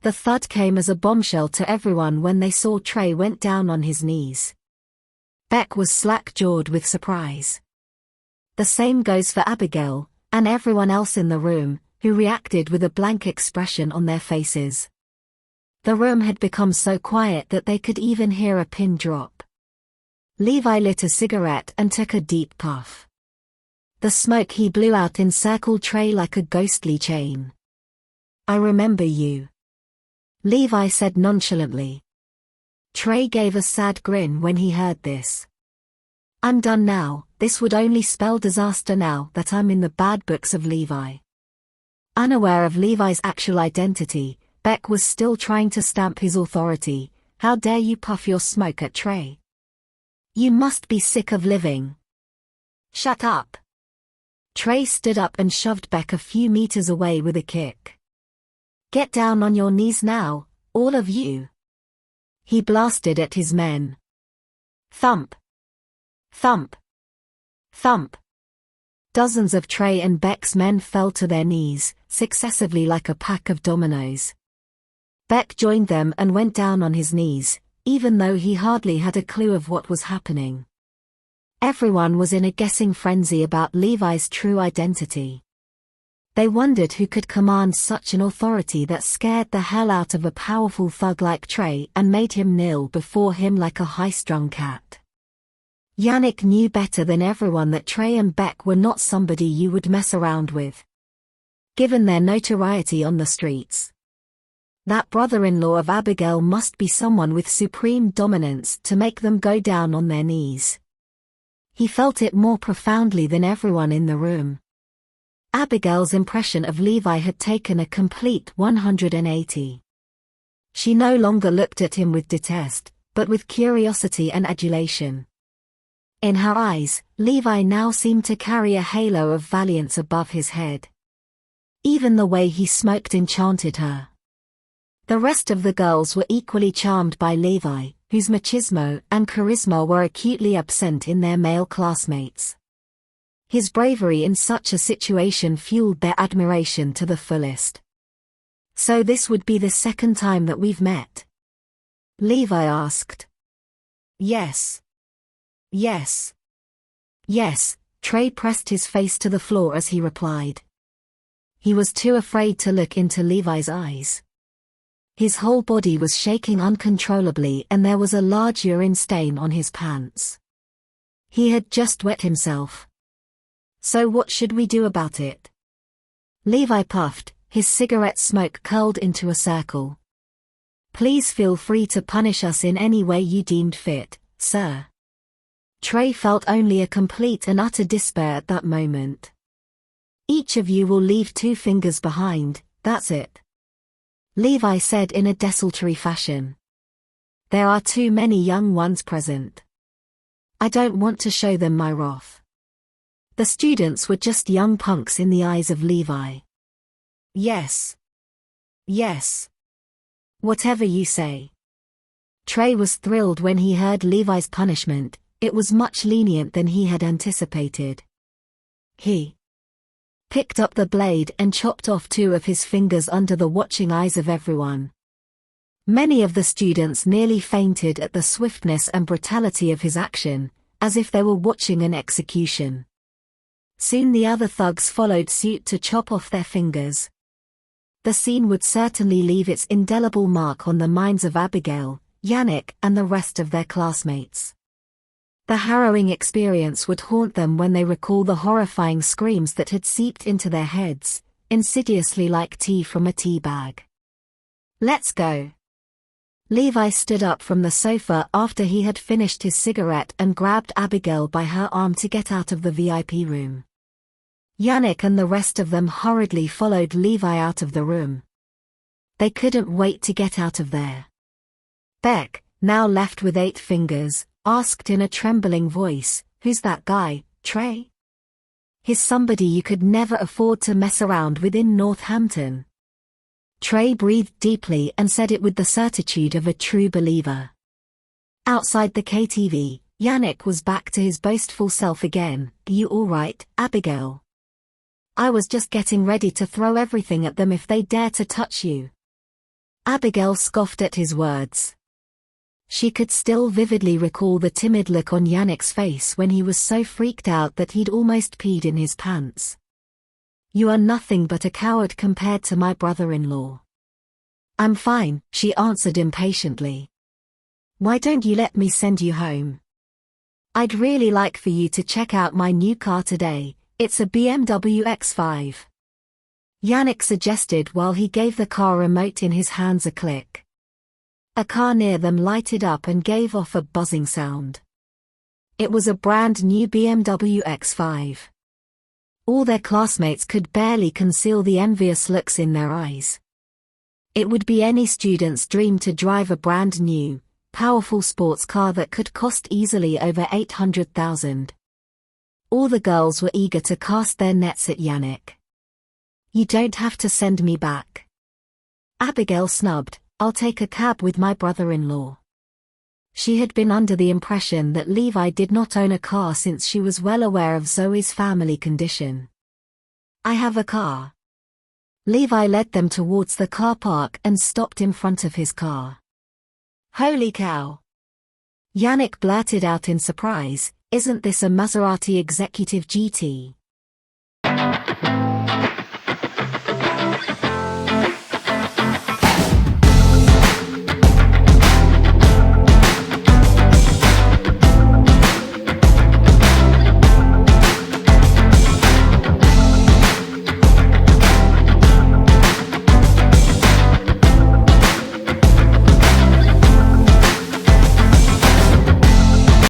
The thud came as a bombshell to everyone when they saw Trey went down on his knees. Beck was slack-jawed with surprise. The same goes for Abigail, and everyone else in the room, who reacted with a blank expression on their faces. The room had become so quiet that they could even hear a pin drop. Levi lit a cigarette and took a deep puff. The smoke he blew out encircled Trey like a ghostly chain. "I remember you," Levi said nonchalantly. Trey gave a sad grin when he heard this. "I'm done now, this would only spell disaster now that I'm in the bad books of Levi." Unaware of Levi's actual identity, Beck was still trying to stamp his authority. "How dare you puff your smoke at Trey? You must be sick of living." "Shut up." Trey stood up and shoved Beck a few meters away with a kick. "Get down on your knees now, all of you." He blasted at his men. Thump. Thump. Thump. Dozens of Trey and Beck's men fell to their knees, successively like a pack of dominoes. Beck joined them and went down on his knees, even though he hardly had a clue of what was happening. Everyone was in a guessing frenzy about Levi's true identity. They wondered who could command such an authority that scared the hell out of a powerful thug like Trey and made him kneel before him like a high-strung cat. Yannick knew better than everyone that Trey and Beck were not somebody you would mess around with, given their notoriety on the streets. That brother-in-law of Abigail must be someone with supreme dominance to make them go down on their knees. He felt it more profoundly than everyone in the room. Abigail's impression of Levi had taken a complete 180. She no longer looked at him with detest, but with curiosity and adulation. In her eyes, Levi now seemed to carry a halo of valiance above his head. Even the way he smoked enchanted her. The rest of the girls were equally charmed by Levi, whose machismo and charisma were acutely absent in their male classmates. His bravery in such a situation fueled their admiration to the fullest. "So this would be the second time that we've met?" Levi asked. "Yes. Yes. Yes," Trey pressed his face to the floor as he replied. He was too afraid to look into Levi's eyes. His whole body was shaking uncontrollably and there was a large urine stain on his pants. He had just wet himself. "So what should we do about it?" Levi puffed, his cigarette smoke curled into a circle. "Please feel free to punish us in any way you deemed fit, sir." Trey felt only a complete and utter despair at that moment. "Each of you will leave 2 fingers behind, that's it," Levi said in a desultory fashion. "There are too many young ones present. I don't want to show them my wrath." The students were just young punks in the eyes of Levi. "Yes. Yes. Whatever you say." Trey was thrilled when he heard Levi's punishment. It was much lenient than he had anticipated. He picked up the blade and chopped off 2 of his fingers under the watching eyes of everyone. Many of the students nearly fainted at the swiftness and brutality of his action, as if they were watching an execution. Soon the other thugs followed suit to chop off their fingers. The scene would certainly leave its indelible mark on the minds of Abigail, Yannick, and the rest of their classmates. The harrowing experience would haunt them when they recall the horrifying screams that had seeped into their heads, insidiously like tea from a tea bag. "Let's go." Levi stood up from the sofa after he had finished his cigarette and grabbed Abigail by her arm to get out of the VIP room. Yannick and the rest of them hurriedly followed Levi out of the room. They couldn't wait to get out of there. Beck, now left with 8 fingers, asked in a trembling voice, "Who's that guy, Trey?" "He's somebody you could never afford to mess around with in Northampton." Trey breathed deeply and said it with the certitude of a true believer. Outside the KTV, Yannick was back to his boastful self again. "You all right, Abigail?" "I was just getting ready to throw everything at them if they dare to touch you." Abigail scoffed at his words. She could still vividly recall the timid look on Yannick's face when he was so freaked out that he'd almost peed in his pants. "You are nothing but a coward compared to my brother-in-law." "I'm fine," she answered impatiently. "Why don't you let me send you home? I'd really like for you to check out my new car today. It's a BMW X5. Yannick suggested while he gave the car remote in his hands a click. A car near them lighted up and gave off a buzzing sound. It was a brand new BMW X5. All their classmates could barely conceal the envious looks in their eyes. It would be any student's dream to drive a brand new, powerful sports car that could cost easily over $800,000. All the girls were eager to cast their nets at Yannick. "You don't have to send me back." Abigail snubbed, "I'll take a cab with my brother-in-law." She had been under the impression that Levi did not own a car since she was well aware of Zoe's family condition. "I have a car." Levi led them towards the car park and stopped in front of his car. "Holy cow!" Yannick blurted out in surprise, "Isn't this a Maserati Executive GT?"